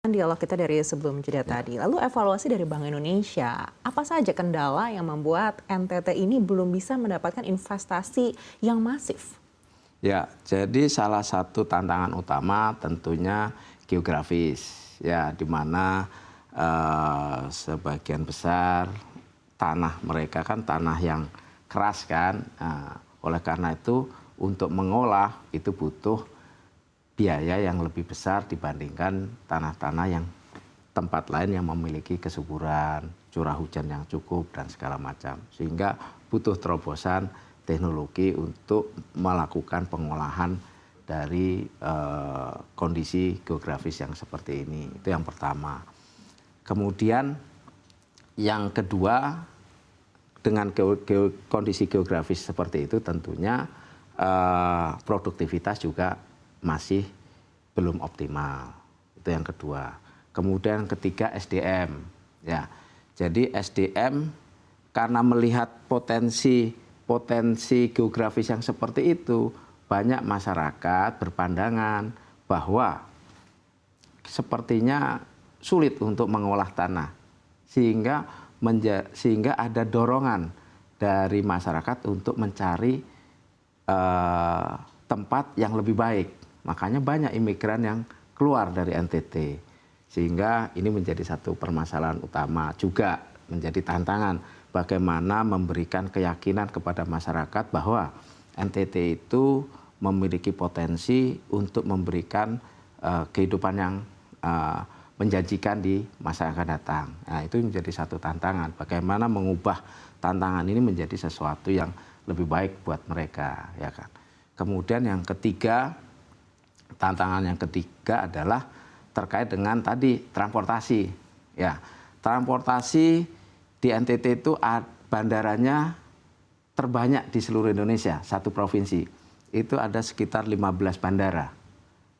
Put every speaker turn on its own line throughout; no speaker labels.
Dialog kita dari sebelum jeda tadi. Lalu evaluasi dari Bank Indonesia, apa saja kendala yang membuat NTT ini belum bisa mendapatkan investasi yang masif?
Ya, jadi salah satu tantangan utama tentunya geografis, ya, di mana sebagian besar tanah mereka kan tanah yang keras kan. Oleh karena itu untuk mengolah itu butuh biaya yang lebih besar dibandingkan tanah-tanah yang tempat lain yang memiliki kesuburan, curah hujan yang cukup dan segala macam. Sehingga butuh terobosan teknologi untuk melakukan pengolahan dari kondisi geografis yang seperti ini. Itu yang pertama. Kemudian yang kedua, dengan kondisi geografis seperti itu tentunya produktivitas juga masih belum optimal. Itu yang kedua. Kemudian ketiga SDM. Ya. Jadi SDM karena melihat potensi geografis yang seperti itu, banyak masyarakat berpandangan bahwa sepertinya sulit untuk mengolah tanah. Sehingga ada dorongan dari masyarakat untuk mencari tempat yang lebih baik. Makanya banyak imigran yang keluar dari NTT. Sehingga ini menjadi satu permasalahan utama, juga menjadi tantangan bagaimana memberikan keyakinan kepada masyarakat bahwa NTT itu memiliki potensi untuk memberikan kehidupan yang menjanjikan di masa yang akan datang. Nah, itu menjadi satu tantangan. Bagaimana mengubah tantangan ini menjadi sesuatu yang lebih baik buat mereka, ya kan. Kemudian yang ketiga, tantangan yang ketiga adalah terkait dengan tadi transportasi. Ya, transportasi di NTT itu bandaranya terbanyak di seluruh Indonesia, satu provinsi. Itu ada sekitar 15 bandara.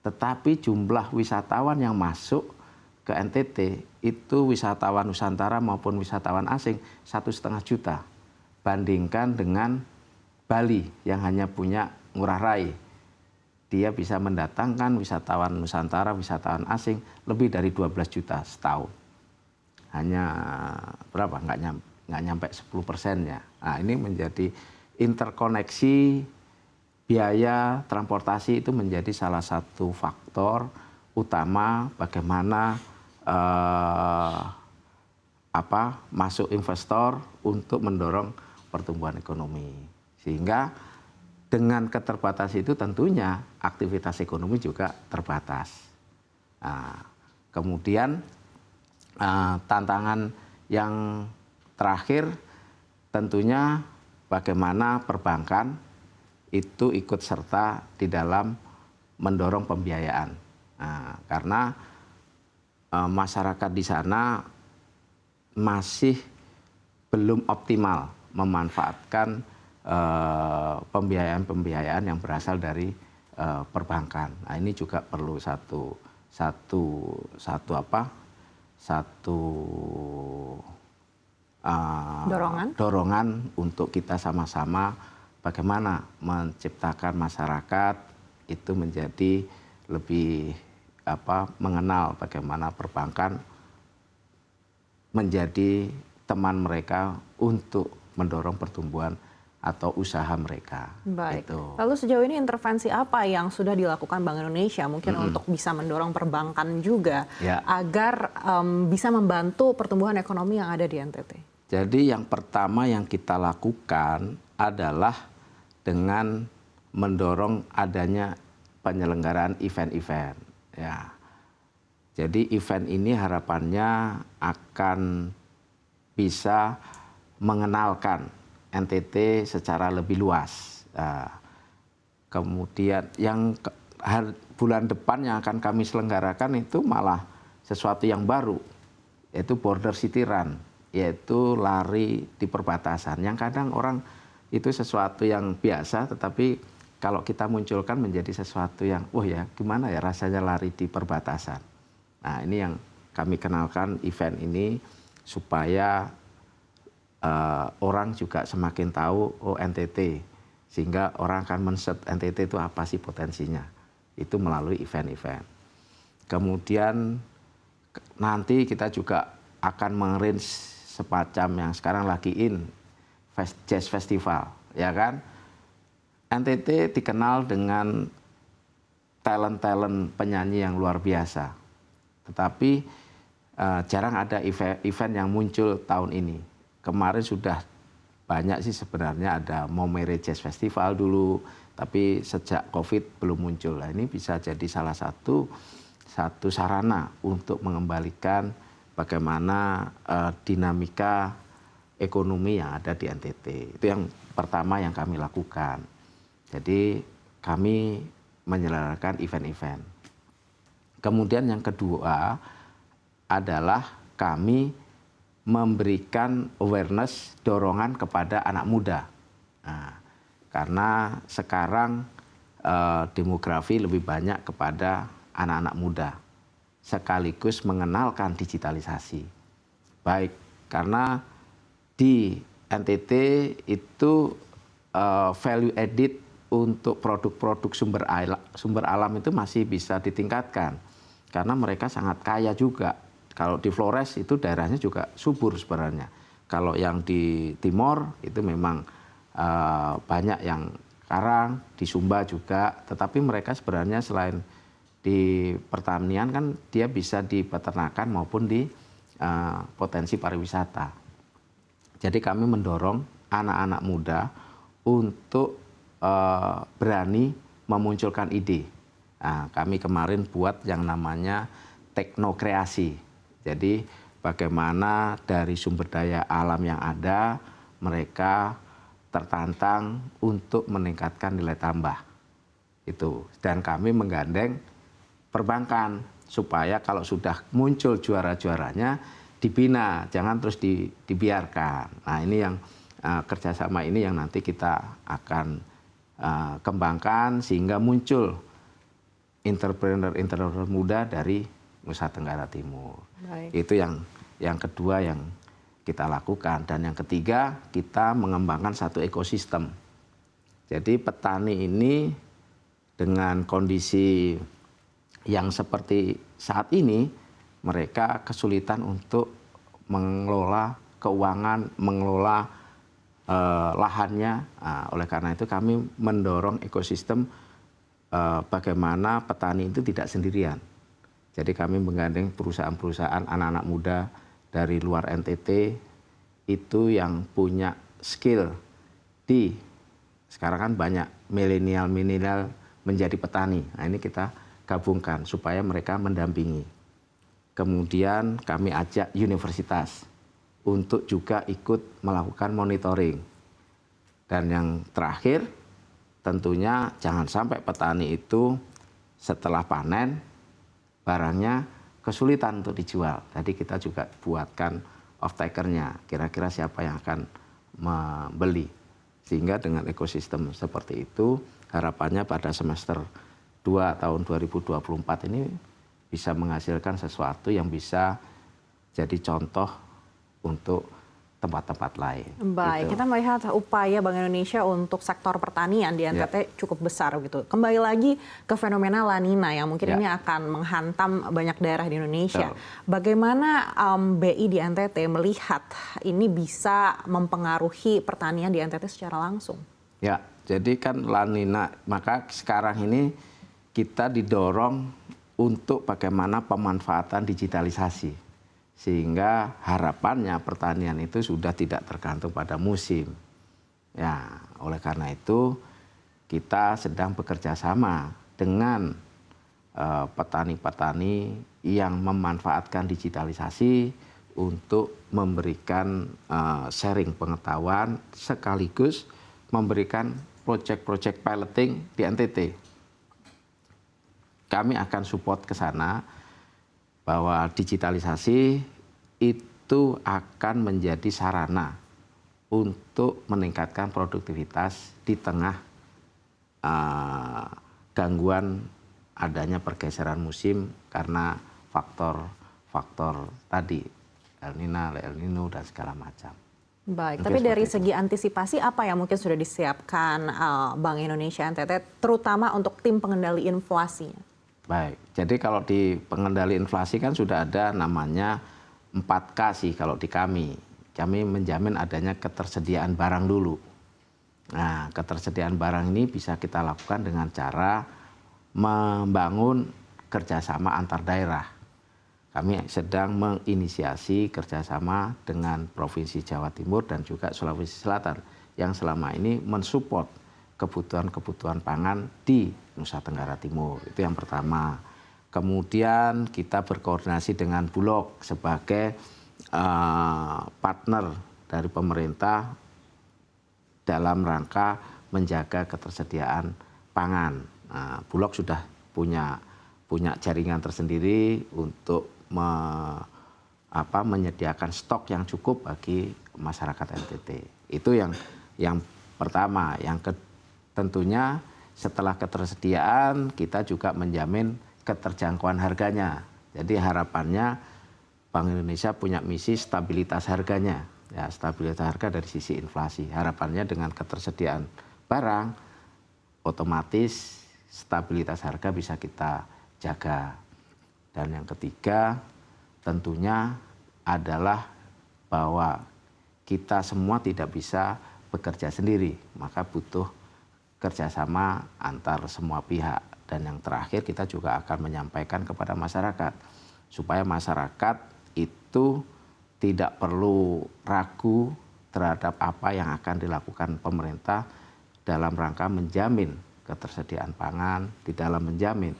Tetapi jumlah wisatawan yang masuk ke NTT itu wisatawan Nusantara maupun wisatawan asing 1,5 juta. Bandingkan dengan Bali yang hanya punya Ngurah Rai. Dia bisa mendatangkan wisatawan Nusantara, wisatawan asing lebih dari 12 juta setahun. Hanya berapa? Nggak nyampe 10%-nya. Nah, ini menjadi interkoneksi biaya transportasi itu menjadi salah satu faktor utama bagaimana masuk investor untuk mendorong pertumbuhan ekonomi. Sehingga dengan keterbatasan itu tentunya aktivitas ekonomi juga terbatas. Nah, kemudian tantangan yang terakhir tentunya bagaimana perbankan itu ikut serta di dalam mendorong pembiayaan. Nah, karena masyarakat di sana masih belum optimal memanfaatkan pembiayaan yang berasal dari perbankan. Nah, ini juga perlu satu dorongan untuk kita sama-sama bagaimana menciptakan masyarakat itu menjadi lebih mengenal bagaimana perbankan menjadi teman mereka untuk mendorong pertumbuhan atau usaha mereka.
Baik. Lalu sejauh ini intervensi apa yang sudah dilakukan Bank Indonesia mungkin untuk bisa mendorong perbankan juga agar bisa membantu pertumbuhan ekonomi yang ada di NTT?
Jadi yang pertama yang kita lakukan adalah dengan mendorong adanya penyelenggaraan event-event. Ya. Jadi event ini harapannya akan bisa mengenalkan NTT secara lebih luas. Kemudian yang bulan depan yang akan kami selenggarakan itu malah sesuatu yang baru, yaitu Border City Run, yaitu lari di perbatasan. Yang kadang orang itu sesuatu yang biasa, tetapi kalau kita munculkan menjadi sesuatu yang, oh ya gimana ya rasanya lari di perbatasan. Nah, ini yang kami kenalkan event ini supaya orang juga semakin tahu oh NTT, sehingga orang akan men-search NTT itu apa sih potensinya. Itu melalui event-event. Kemudian nanti kita juga akan mengarrange semacam yang sekarang lagi jazz festival, ya kan? NTT dikenal dengan talent penyanyi yang luar biasa, tetapi jarang ada event yang muncul tahun ini. Kemarin sudah banyak sih sebenarnya, ada Momere Jazz Festival dulu, tapi sejak COVID belum muncul. Nah, ini bisa jadi salah satu sarana untuk mengembalikan bagaimana dinamika ekonomi yang ada di NTT. Itu yang pertama yang kami lakukan. Jadi kami menyelenggarakan event-event. Kemudian yang kedua adalah kami memberikan awareness, dorongan kepada anak muda. Nah, karena sekarang demografi lebih banyak kepada anak-anak muda, sekaligus mengenalkan digitalisasi. Baik, karena di NTT itu value added untuk produk-produk sumber alam itu masih bisa ditingkatkan. Karena mereka sangat kaya juga. Kalau di Flores itu daerahnya juga subur sebenarnya. Kalau yang di Timor itu memang banyak yang karang, di Sumba juga. Tetapi mereka sebenarnya selain di pertanian kan dia bisa di peternakan maupun di potensi pariwisata. Jadi kami mendorong anak-anak muda untuk berani memunculkan ide. Nah, kami kemarin buat yang namanya teknokreasi. Jadi bagaimana dari sumber daya alam yang ada mereka tertantang untuk meningkatkan nilai tambah. Itu. Dan kami menggandeng perbankan supaya kalau sudah muncul juara-juaranya dibina, jangan terus dibiarkan. Nah, ini yang kerjasama ini yang nanti kita akan kembangkan sehingga muncul entrepreneur muda dari Nusa Tenggara Timur. Baik. Itu yang kedua yang kita lakukan. Dan yang ketiga, kita mengembangkan satu ekosistem. Jadi petani ini dengan kondisi yang seperti saat ini, mereka kesulitan untuk mengelola keuangan, mengelola lahannya. Nah, oleh karena itu kami mendorong ekosistem bagaimana petani itu tidak sendirian. Jadi kami menggandeng perusahaan-perusahaan anak-anak muda dari luar NTT itu yang punya skill sekarang kan banyak milenial menjadi petani. Nah, ini kita gabungkan supaya mereka mendampingi. Kemudian kami ajak universitas untuk juga ikut melakukan monitoring. Dan yang terakhir tentunya jangan sampai petani itu setelah panen barangnya kesulitan untuk dijual. Jadi kita juga buatkan off-takernya, kira-kira siapa yang akan membeli. Sehingga dengan ekosistem seperti itu, harapannya pada semester 2 tahun 2024 ini bisa menghasilkan sesuatu yang bisa jadi contoh untuk tempat-tempat lain.
Baik, gitu. Kita melihat upaya Bank Indonesia untuk sektor pertanian di NTT cukup besar gitu. Kembali lagi ke fenomena La Nina yang mungkin ini akan menghantam banyak daerah di Indonesia. Bagaimana BI di NTT melihat ini bisa mempengaruhi pertanian di NTT secara langsung?
Ya, jadi kan La Nina, maka sekarang ini kita didorong untuk bagaimana pemanfaatan digitalisasi. Sehingga harapannya pertanian itu sudah tidak tergantung pada musim. Ya, oleh karena itu kita sedang bekerja sama dengan petani-petani yang memanfaatkan digitalisasi untuk memberikan sharing pengetahuan sekaligus memberikan proyek-proyek piloting di NTT. Kami akan support ke sana bahwa digitalisasi itu akan menjadi sarana untuk meningkatkan produktivitas di tengah gangguan adanya pergeseran musim karena faktor-faktor tadi, El Nino dan segala macam.
Baik, tapi dari segi antisipasi apa yang mungkin sudah disiapkan Bank Indonesia NTT, terutama untuk tim pengendali inflasinya?
Baik, jadi kalau di pengendali inflasi kan sudah ada namanya 4K sih kalau di kami. Kami menjamin adanya ketersediaan barang dulu. Nah, ketersediaan barang ini bisa kita lakukan dengan cara membangun kerjasama antar daerah. Kami sedang menginisiasi kerjasama dengan Provinsi Jawa Timur dan juga Sulawesi Selatan yang selama ini mensupport kebutuhan-kebutuhan pangan di Nusa Tenggara Timur. Itu yang pertama. Kemudian kita berkoordinasi dengan Bulog sebagai partner dari pemerintah dalam rangka menjaga ketersediaan pangan. Nah, Bulog sudah punya jaringan tersendiri untuk menyediakan stok yang cukup bagi masyarakat NTT. Itu yang pertama. Tentunya setelah ketersediaan kita juga menjamin keterjangkauan harganya. Jadi harapannya Bank Indonesia punya misi stabilitas harganya. Ya, stabilitas harga dari sisi inflasi. Harapannya dengan ketersediaan barang, otomatis stabilitas harga bisa kita jaga. Dan yang ketiga tentunya adalah bahwa kita semua tidak bisa bekerja sendiri, maka butuh kerjasama antar semua pihak. Dan yang terakhir kita juga akan menyampaikan kepada masyarakat, supaya masyarakat itu tidak perlu ragu terhadap apa yang akan dilakukan pemerintah dalam rangka menjamin ketersediaan pangan, di dalam menjamin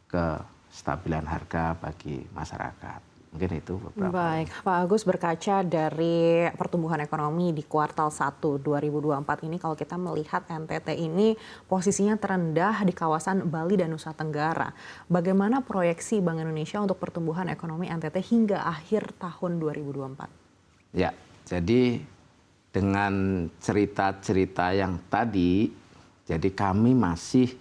kestabilan harga bagi masyarakat. Mungkin itu beberapa.
Baik, Pak Agus, berkaca dari pertumbuhan ekonomi di kuartal 1 2024 ini, kalau kita melihat NTT ini posisinya terendah di kawasan Bali dan Nusa Tenggara. Bagaimana proyeksi Bank Indonesia untuk pertumbuhan ekonomi NTT hingga akhir tahun 2024?
Ya, jadi dengan cerita-cerita yang tadi, jadi kami masih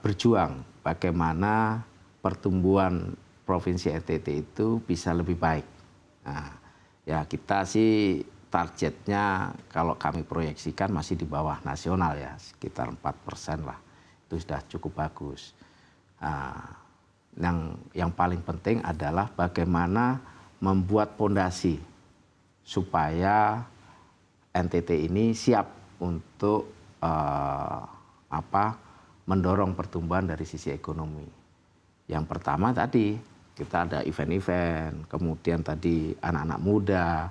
berjuang bagaimana pertumbuhan Provinsi NTT itu bisa lebih baik. Nah, ya kita sih targetnya kalau kami proyeksikan masih di bawah nasional ya, sekitar 4% lah. Itu sudah cukup bagus. Nah, yang paling penting adalah bagaimana membuat fondasi supaya NTT ini siap untuk mendorong pertumbuhan dari sisi ekonomi. Yang pertama tadi kita ada event-event, kemudian tadi anak-anak muda.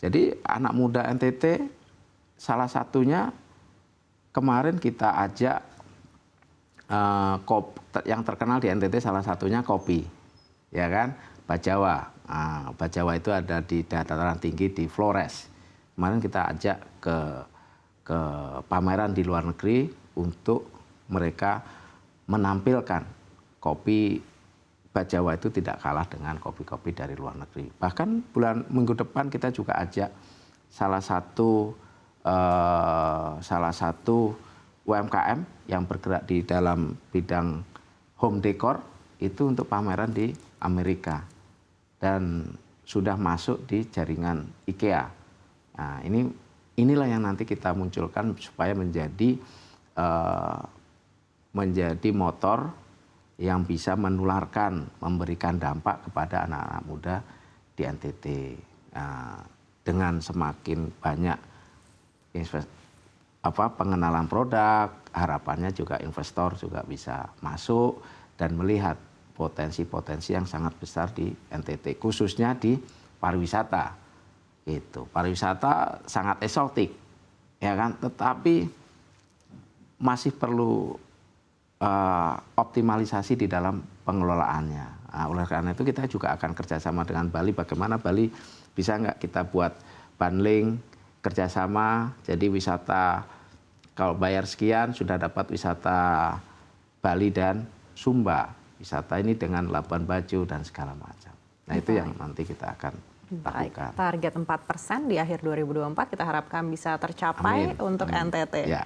Jadi anak muda NTT salah satunya kemarin kita ajak yang terkenal di NTT salah satunya kopi, ya kan, Bajawa. Bajawa itu ada di dataran tinggi di Flores. Kemarin kita ajak ke pameran di luar negeri untuk mereka menampilkan kopi Bajawa itu tidak kalah dengan kopi-kopi dari luar negeri. Bahkan minggu depan kita juga ajak salah satu UMKM yang bergerak di dalam bidang home decor itu untuk pameran di Amerika dan sudah masuk di jaringan IKEA. Nah, inilah yang nanti kita munculkan supaya menjadi motor yang bisa menularkan, memberikan dampak kepada anak-anak muda di NTT. Nah, dengan semakin banyak pengenalan produk, harapannya juga investor juga bisa masuk dan melihat potensi-potensi yang sangat besar di NTT, khususnya di pariwisata. Gitu. Pariwisata sangat eksotik, ya kan? Tetapi masih perlu optimalisasi di dalam pengelolaannya. Nah, oleh karena itu kita juga akan kerjasama dengan Bali. Bagaimana Bali bisa nggak kita buat bundling kerjasama, jadi wisata kalau bayar sekian sudah dapat wisata Bali dan Sumba. Wisata ini dengan Labuan Bajo dan segala macam. Nah itu yang nanti kita akan lakukan.
Target 4% di akhir 2024 kita harapkan bisa tercapai. Amin. Untuk NTT.
Ya.